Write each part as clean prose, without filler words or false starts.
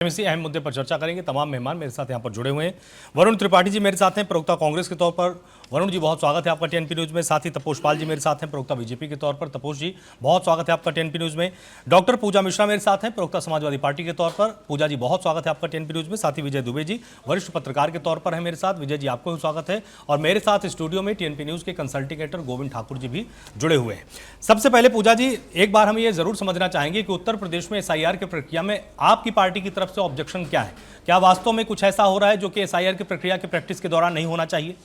इसी अहम मुद्दे पर चर्चा करेंगे। तमाम मेहमान मेरे साथ यहाँ पर जुड़े हुए हैं। वरुण त्रिपाठी जी मेरे साथ हैं, प्रवक्ता कांग्रेस के तौर पर। वरुण जी, बहुत स्वागत है आपका टीएनपी न्यूज़ में। साथ ही तपोष पाल जी मेरे साथ हैं, प्रवक्ता बीजेपी के तौर पर। तपोष जी, बहुत स्वागत है आपका टीएनपी न्यूज़ में। डॉक्टर पूजा मिश्रा मेरे साथ हैं, प्रवक्ता समाजवादी पार्टी के तौर पर। पूजा जी, बहुत स्वागत है आपका टीएनपी न्यूज़ में। साथ ही विजय दुबे जी वरिष्ठ पत्रकार के तौर पर है मेरे साथ। विजय जी, आपको भी स्वागत है। और मेरे साथ स्टूडियो में टीएनपी न्यूज़ के कंसल्टिंग एडिटर गोविंद ठाकुर जी भी जुड़े हुए हैं। सबसे पहले पूजा जी, एक बार हम ये जरूर समझना चाहेंगे कि उत्तर प्रदेश में एसआईआर की प्रक्रिया में आपकी पार्टी की तरफ से ऑब्जेक्शन क्या है? क्या वास्तव में कुछ ऐसा हो रहा है जो कि एसआईआर की प्रक्रिया की प्रैक्टिस के दौरान नहीं होना चाहिए?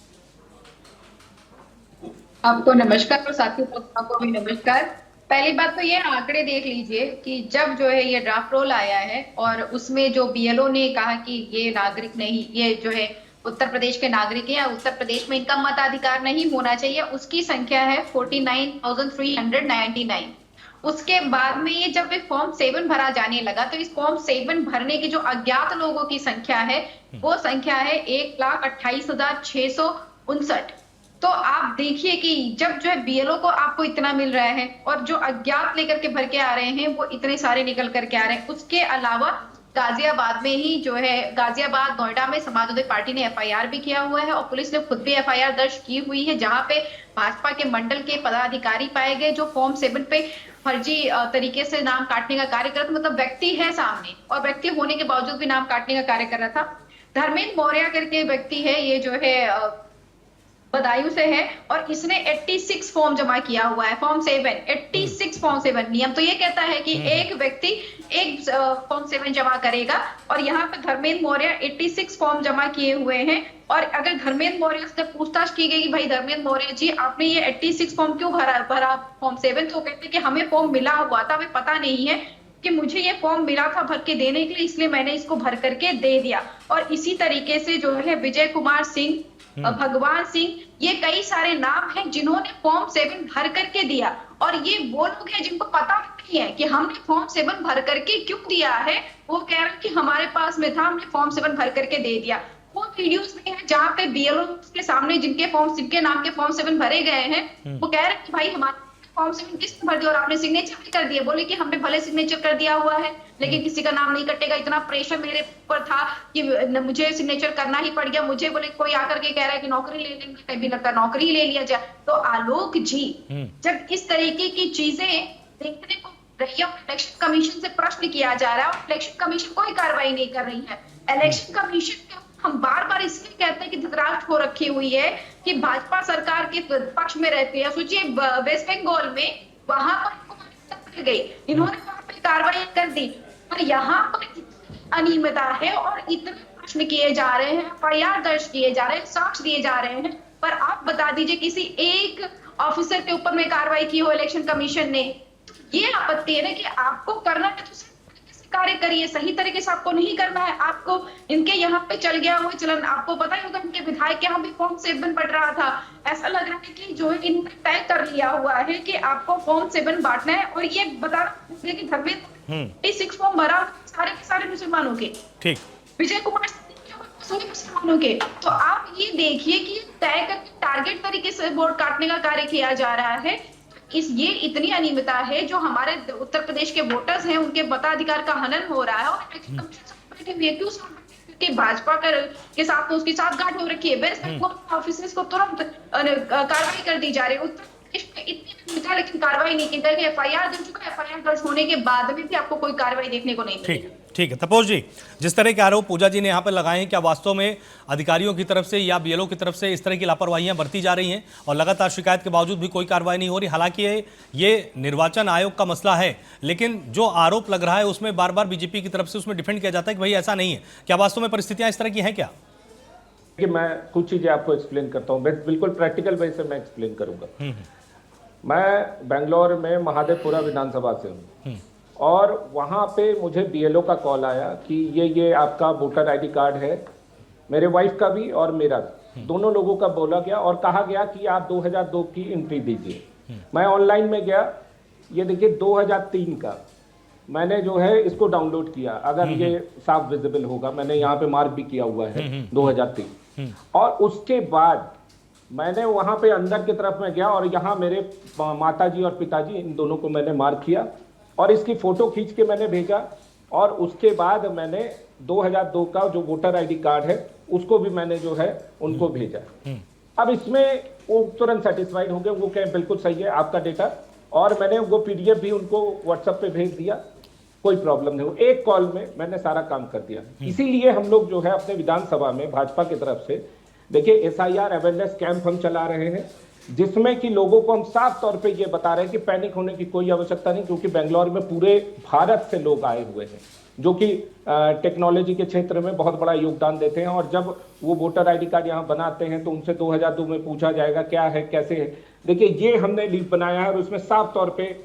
आपको नमस्कार और साथियों को भी नमस्कार। पहली बात तो ये आंकड़े देख लीजिए कि जब जो है ये ड्राफ्ट रोल आया है और उसमें जो बीएलओ ने कहा कि ये नागरिक नहीं, ये जो है उत्तर प्रदेश के नागरिक हैं या उत्तर प्रदेश में इनका मताधिकार नहीं होना चाहिए, उसकी संख्या है 49,399। उसके बाद में ये जब फॉर्म 7 भरा जाने लगा तो इस फॉर्म 7 भरने के जो अज्ञात लोगों की संख्या है वो संख्या है 1,28,659। तो आप देखिए कि जब जो है बीएलओ को आपको इतना मिल रहा है और जो अज्ञात लेकर के भर के आ रहे हैं वो इतने सारे निकल करके आ रहे हैं। उसके अलावा गाजियाबाद में ही जो है गाजियाबाद नोएडा में समाजवादी पार्टी ने एफआईआर भी किया हुआ है और पुलिस ने खुद भी एफआईआर दर्ज की हुई है, जहां पे भाजपा के मंडल के पदाधिकारी पाए गए जो फॉर्म 7 पे फर्जी तरीके से नाम काटने का कार्य कर रहा था। मतलब व्यक्ति है सामने और व्यक्ति होने के बावजूद भी नाम काटने का कार्य कर रहा था। धर्मेंद्र मौर्य करके व्यक्ति है, ये जो है बदायूं से है और इसने 86 फॉर्म जमा किया हुआ है। Form 7 86 form 7। नियम तो ये कहता है कि एक व्यक्ति एक फॉर्म 7 जमा करेगा और यहाँ पे धर्मेंद्र मौर्य 86 फॉर्म जमा किए हुए हैं। और अगर धर्मेंद्र मौर्य से पूछताछ की गई कि भाई धर्मेंद्र मौर्य जी आपने ये 86 फॉर्म क्यों भरा फॉर्म 7, तो कहते हैं कि हमें फॉर्म मिला हुआ था, हमें पता नहीं है कि मुझे ये फॉर्म मिला था भर के देने के लिए, इसलिए मैंने इसको भर करके दे दिया। और इसी तरीके से जो है विजय कुमार सिंह, भगवान सिंह, ये कई सारे नाम हैं जिन्होंने फॉर्म 7 भर करके दिया। और ये वो लोग हैं जिनको पता नहीं है कि हमने फॉर्म 7 भर करके क्यों दिया है। वो कह रहे हैं कि हमारे पास में था, हमने फॉर्म 7 भर करके दे दिया। वो वीडियोस में है जहां पे बीएलओ के सामने जिनके नाम के फॉर्म 7 भरे गए हैं वो कह रहे हैं कि भाई हमारे फॉर्म 7 किसने भर दिया और आपने सिग्नेचर भी कर दिया। बोले कि हमने भले सिग्नेचर कर दिया हुआ है लेकिन किसी का नाम नहीं कटेगा। इतना प्रेशर मेरे ऊपर था कि मुझे सिग्नेचर करना ही पड़ गया। मुझे बोले कोई आकर के कह रहा है कि नौकरी ले लेंगे, कभी लगता नौकरी ले लिया जाए। तो आलोक जी, जब इस तरीके की चीजें देखने को रही है, इलेक्शन कमीशन से प्रश्न किया जा रहा है और इलेक्शन कमीशन कोई कार्रवाई नहीं कर रही है। इलेक्शन कमीशन के हम बार बार इसलिए कहते हैं कि धृतराष्ट्र हो रखी हुई है कि भाजपा सरकार के पक्ष में रहती है। सोचिए वेस्ट बंगाल में वहां पर गई, इन्होंने वहां पर कार्रवाई कर दी और यहाँ पर अनियमितता है और इतने प्रश्न किए जा रहे हैं, एफआईआर दर्ज किए जा रहे हैं, साक्ष्य दिए जा रहे हैं, पर आप बता दीजिए किसी एक ऑफिसर के ऊपर में कार्रवाई की हो इलेक्शन कमीशन ने। ये आपत्ति है ना कि आपको करना है तो कार्य करिए, सही तरीके से आपको नहीं करना है। आपको इनके यहाँ पे चल गया वो चलन, आपको पता ही होगा इनके विधायक के यहाँ भी फॉर्म 7 पड़ रहा था। ऐसा लग रहा है कि जो है इन्होंने तय कर लिया हुआ है कि आपको फॉर्म 7 बांटना है और ये बताना है कि धर्मेंद्र 6 फॉर्म भरा सारे के सारे मुसलमानों के, ठीक, विजय कुमार सभी मुसलमानों के। तो आप ये देखिए कि तय करके टारगेट तरीके से वोट काटने का कार्य किया जा रहा है। ये इतनी अनियमितता है जो हमारे उत्तर प्रदेश के वोटर्स हैं उनके मताधिकार का हनन हो रहा है। और क्योंकि भाजपा के साथ तो उसके साथ गांठ हो रखी है। वेस्ट बंगाल ऑफिसर्स को तुरंत कार्रवाई कर दी जा रही है। उत्तर प्रदेश में इतनी अनियमितता लेकिन कार्रवाई नहीं की गई। एफआईआर दर्ज चुका है, एफआईआर दर्ज होने के बाद में भी आपको कोई कार्रवाई देखने को नहीं मिली। ठीक है तपोष जी, जिस तरह के आरोप पूजा जी ने यहाँ पर लगाए हैं, क्या वास्तव में अधिकारियों की तरफ से या बीएलओ की तरफ से इस तरह की लापरवाहियां बरती जा रही हैं और लगातार शिकायत के बावजूद भी कोई कार्रवाई नहीं हो रही? हालांकि ये निर्वाचन आयोग का मसला है, लेकिन जो आरोप लग रहा है उसमें बार बार बीजेपी की तरफ से उसमें डिफेंड किया जाता है कि भाई ऐसा नहीं है। क्या वास्तव में परिस्थितियां इस तरह की हैं क्या? कि मैं कुछ चीजें आपको एक्सप्लेन करता हूँ, बिल्कुल प्रैक्टिकल वे से मैं एक्सप्लेन करूंगा। मैं बेंगलोर में महादेवपुरा विधानसभा से हूँ और वहाँ पे मुझे बीएलओ का कॉल आया कि ये आपका वोटर आईडी कार्ड है, मेरे वाइफ का भी और मेरा भी, दोनों लोगों का बोला गया और कहा गया कि आप 2002 की एंट्री दीजिए। मैं ऑनलाइन में गया, ये देखिए 2003 का मैंने जो है इसको डाउनलोड किया, अगर ये साफ विजिबल होगा, मैंने यहाँ पे मार्क भी किया हुआ है 2003। और उसके बाद मैंने वहां पे अंदर की तरफ में गया और यहाँ मेरे माताजी और पिताजी इन दोनों को मैंने मार्क किया और इसकी फोटो खींच के मैंने भेजा और उसके बाद मैंने 2002 का जो वोटर आईडी कार्ड है उसको भी मैंने जो है उनको भेजा। अब इसमें वो तुरंत सेटिस्फाइड हो गए, वो कहें बिल्कुल सही है आपका डेटा, और मैंने वो पीडीएफ भी उनको व्हाट्सएप पे भेज दिया, कोई प्रॉब्लम नहीं हो, एक कॉल में मैंने सारा काम कर दिया। इसीलिए हम लोग जो है अपने विधानसभा में भाजपा की तरफ से देखिए एसआईआर अवेयरनेस कैंप हम चला रहे हैं, जिसमें कि लोगों को हम साफ तौर पे ये बता रहे हैं कि पैनिक होने की कोई आवश्यकता नहीं, क्योंकि बेंगलोर में पूरे भारत से लोग आए हुए हैं जो कि टेक्नोलॉजी के क्षेत्र में बहुत बड़ा योगदान देते हैं। और जब वो वोटर आईडी कार्ड यहाँ बनाते हैं तो उनसे 2002 में पूछा जाएगा क्या है कैसे है। देखिए ये हमने लिस्ट बनाया है और उसमें साफ तौर पे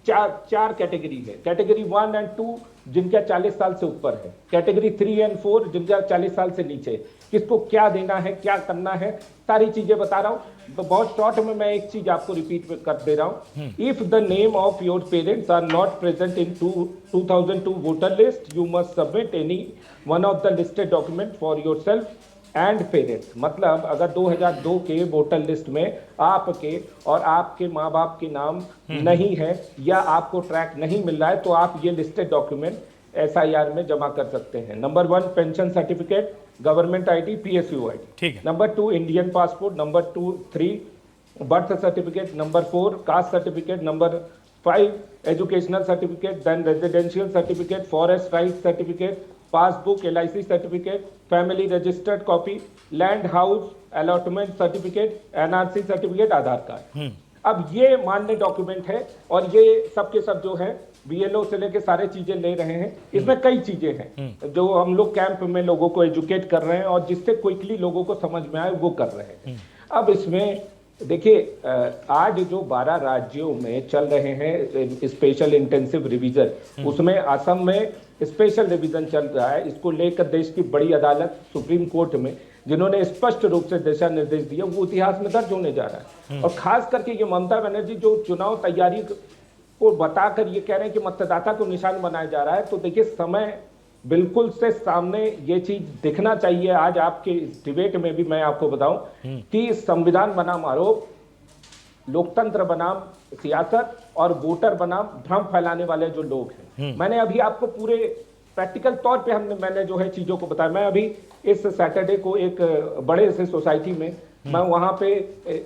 चार कैटेगरी है। कैटेगरी 1 और 2 जिनका 40 साल से ऊपर है, कैटेगरी 3 और 4 जिनका 40 साल से नीचे, किसको क्या देना है क्या करना है सारी चीजें बता रहा हूं। तो बहुत शॉर्ट में मैं एक चीज आपको रिपीट कर दे रहा हूं। If the name of your parents are not present in 2002 voter list, you must submit any one of the listed document for yourself and parents. मतलब अगर 2002 के वोटर लिस्ट में आपके और आपके माँ बाप के नाम नहीं है या आपको ट्रैक नहीं मिल रहा है तो आप ये लिस्टेड डॉक्यूमेंट एसआईआर में जमा कर सकते हैं। Number 1 pension certificate, government ID, PSU ID, ठीक है। Number 2 Indian passport, number 3 birth certificate, number 4 caste certificate, number 5 educational certificate, then residential certificate, forest right certificate, passbook, LIC certificate, family registered copy, land house allotment certificate, NRC certificate, Aadhaar card. अब ये मान्य document है और ये सब के सब जो है बीएलओ से लेके सारे चीजें ले रहे हैं। इसमें कई चीजें हैं जो हम लोग कैंप में लोगों को एजुकेट कर रहे हैं और जिससे क्विकली लोगों को समझ में आए वो कर रहे हैं। अब इसमें देखिए आज जो 12 राज्यों में चल रहे हैं स्पेशल इंटेंसिव रिवीजन, उसमें असम में स्पेशल रिवीजन चल रहा है। इसको लेकर देश की बड़ी अदालत सुप्रीम कोर्ट में जिन्होंने स्पष्ट रूप से दिशा निर्देश दिया वो इतिहास में दर्ज होने जा रहा है। और खास करके ये ममता बनर्जी जो चुनाव तैयारी को बताकर ये कह रहे हैं कि मतदाता को निशान बनाया जा रहा है, तो देखिए समय बिल्कुल से सामने ये चीज दिखना चाहिए। आज आपके इस डिबेट में भी मैं आपको बताऊं कि संविधान बनाम आरोप, लोकतंत्र बनाम सियासत और वोटर बनाम भ्रम फैलाने वाले जो लोग हैं, मैंने अभी आपको पूरे प्रैक्टिकल तौर पे मैंने जो है चीजों को बताया। मैं अभी इस सैटरडे को एक बड़े से सोसाइटी में मैं वहां पे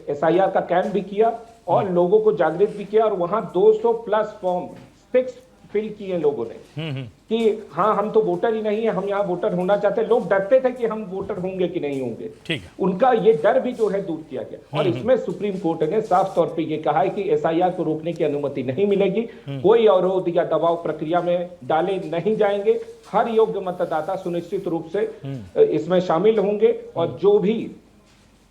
एसआईआर का कैंप भी किया और लोगों को जागृत भी किया और वहां 200 प्लस फॉर्म 6 फिल किए लोगों ने कि हाँ हम तो वोटर ही नहीं है, हम यहाँ वोटर होना चाहते हैं। लोग डरते थे कि हम वोटर होंगे कि नहीं होंगे, ठीक है। उनका ये डर भी जो है दूर किया गया। और इसमें सुप्रीम कोर्ट ने साफ तौर पे ये कहा है कि एसआईआर को रोकने की अनुमति नहीं मिलेगी, कोई अवरोध या दबाव प्रक्रिया में डाले नहीं जाएंगे। हर योग्य मतदाता सुनिश्चित रूप से इसमें शामिल होंगे और जो भी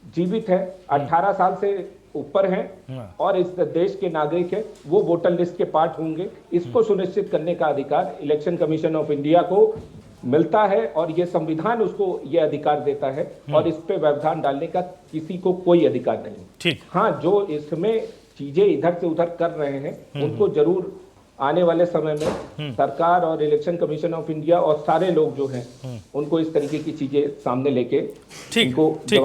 जीवित है 18 साल से ऊपर हैं और इस देश के नागरिक हैं वो वोटर लिस्ट के पार्ट होंगे। इसको सुनिश्चित करने का अधिकार इलेक्शन कमीशन ऑफ इंडिया को मिलता है और ये संविधान उसको ये अधिकार देता है और इस पे व्यवधान डालने का किसी को कोई अधिकार नहीं। ठीक। हाँ, जो इसमें चीजें इधर से उधर कर रहे हैं उनको जरूर आने वाले समय में सरकार और इलेक्शन कमीशन ऑफ इंडिया और सारे लोग जो हैं उनको इस तरीके की चीजें सामने लेके ठीक।